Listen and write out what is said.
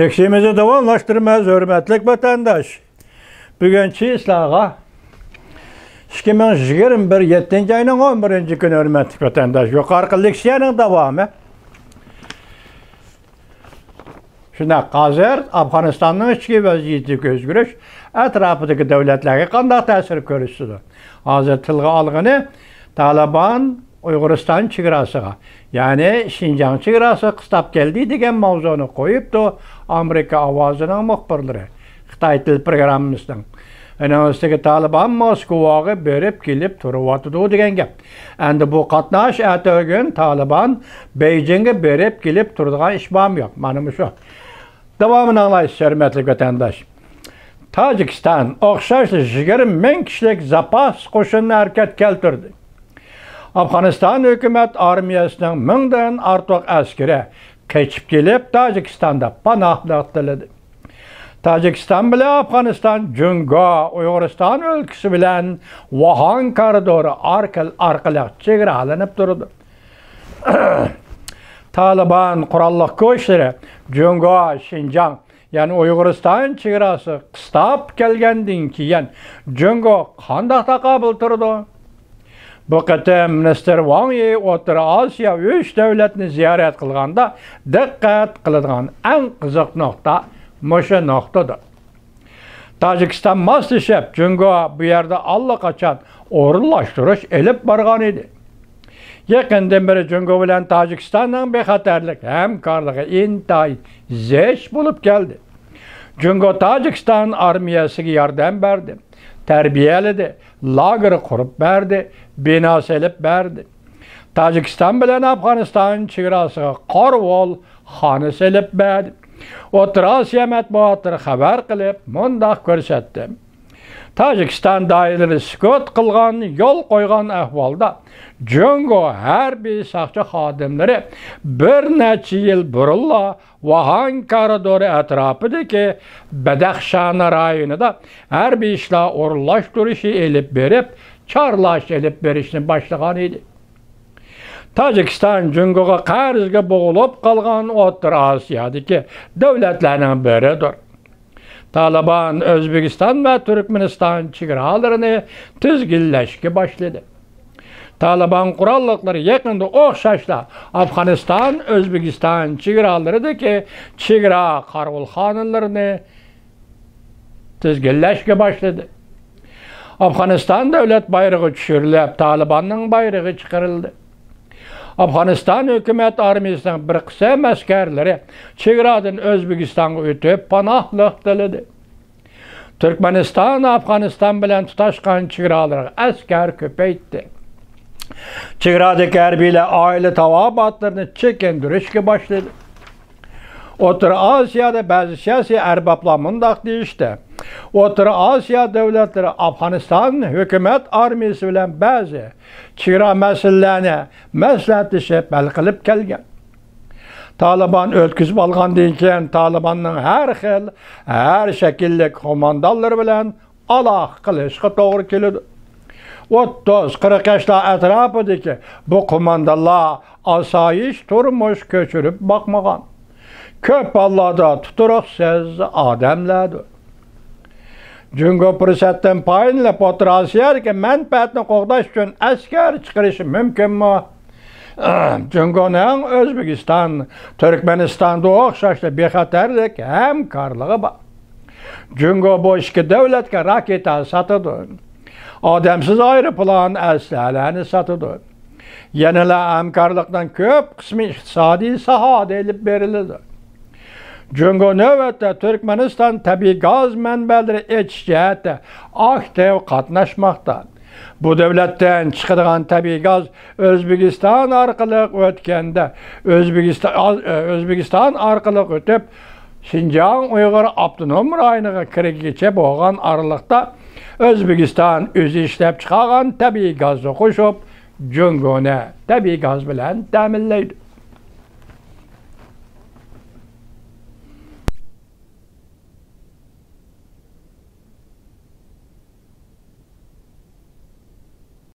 Leksimizi davamlaştırmaz hürmetlik vatandaş. Bugünkü islaha 2021 7. ayının 11. günü hürmetlik vatandaş. Yukarı leksiyanın devamı. Şuna hazır Afganistan'ın içki vaziyeti gözgürüş etrafındaki devletlerine kandak tesir görüşsüdür. Hazır tılgı algını Taliban Uygurustan çigrasıga, yani Şinjan çigrası kıstap geldi degen mavzunu koyup da Amerika avazının muhbirleri, Xitay til programımızdan. Önümüzdeki Taliban Moskvaga berip gelip turuvatıdı degen gep. Endi bu katnaş gün Taliban Beijing'e berip gelip turduğan işbam yok. Manımı şu. Devamını anlayış hürmetli vatandaş. Tacikistan okşaşlı 20 bin kişilik zapas koşununu hareket keltirdi. Afganistan hükümet armiyasının 1000'den artıq askeri keçip gelip Tacikistan'da panahlık diledi. Tacikistan bile Afganistan, Cungo, Uyguristan ülkesi bilen Wuhan koridoru arkalık çegiralanıp durdu. Taliban kurallık güçleri Cungo, Şinjan, yani Uyguristan çegirası kıstap gelgendin kiyen Cungo kandakta kabul turdu. Bu qatam Minister Wang Yi O'rta Osiyo 3 davlatni ziyorat qilganda diqqat qiladigan eng qiziq nuqta mushu nuqtadir. Tojikiston moslashib Cungo bu yerda allaqachon o'rinlashtirish elib borgan edi. Yaqindan beri Cungo bilan Tojikistonning bexatarlik hamkorligi intayin zich bo'lib keldi. Cungo Tojikiston armiyasiga yordam berdi. Terbiyeledi, lager kurup verdi, bina selip verdi. Tacikistan bilen Afganistan çigrası Qarvol xanı selip verdi. O'rta Osiyo matbuotları haber qilib, mundaq ko'rsatdi. Tacikistan doiralari sukut qilgan, yo'l qo'ygan ahvolda Cungo harbiy saqchi xodimlari bir necha yil burunla Wuhan koridoru etrafidagi Badaxshan rayonida harbiy ishlar o'rinlashtirishi elib berib, chorlash elib berishni boshlagan edi. Tacikistan Cungoga qarzga bo'g'ilib qolgan O'rta Osiyodagi davlatlarning biridir. Taliban O'zbekiston va Turkmaniston chegaralarini tizginlashga boshladi. Taliban qurolliqlari yaqinda o'xshashla Afganiston, O'zbekiston chegaralaridagi chegara qarovulxonalarini tizginlashga boshladi. Afganiston davlat bayrog'i tushirilib, Talibanning bayrog'i chiqarildi. Afganiston hukumat armiyasining bir qism askarlari chegaradan O'zbekistonga o'tib panohlik tiladi. Turkmaniston Afganiston bilan tutashgan chegaralarga askar ko'paytdi. Chegaradagi harbiylar oila tavobatlarini chekindirishga boshladi. O'rta Osiyoda ba'zi siyosiy arboblar mundaq deyishdi. O'rta Osiyo davlatlari Afganiston hukumat armiyasi bilan ba'zi chegara masalalarini maslahatlashib hal qilib kelgan. Taliban o'tkazib olgandan keyin Talibanning har shaklli qo'mondonlari bilan aloqa qilishga to'g'ri keladi. 30-40 yoshlar atrofidagi bu qo'mondonlar osoyish turmush ko'chirib boqmagan. Ko'p hollarda tuturuqsiz odamlardir. Cungo fursatdan foydalanib O'rta Osiyoga manfaatni qo'g'dash uchun askar chiqarishi mumkinmi? Cungoning O'zbekiston, Turkmanistonga o'xshashli bexatarlik hamkorligi bor. Cungo bu ikki davlatga raketa sotadi. Odamsiz aeroplan aslalarni sotadi. Yanada hamkorlikdan ko'p qismi iqtisodiy sohada elib beriladi. Cungo navbatda Turkmaniston tabiiy gaz manbalari echish jihatda aktiv qatnashmoqda. Bu davlatdan chiqadigan tabiiy gaz O'zbekiston orqali o'tganda, O'zbekiston orqali o'tib Şinjan Uyg'ur avtonom rayoniga kirigicha bo'lgan aralıqda O'zbekiston o'zi ishlab chiqargan tabiiy gazni qo'shib, Cungoni tabiiy gaz bilan ta'minlaydi.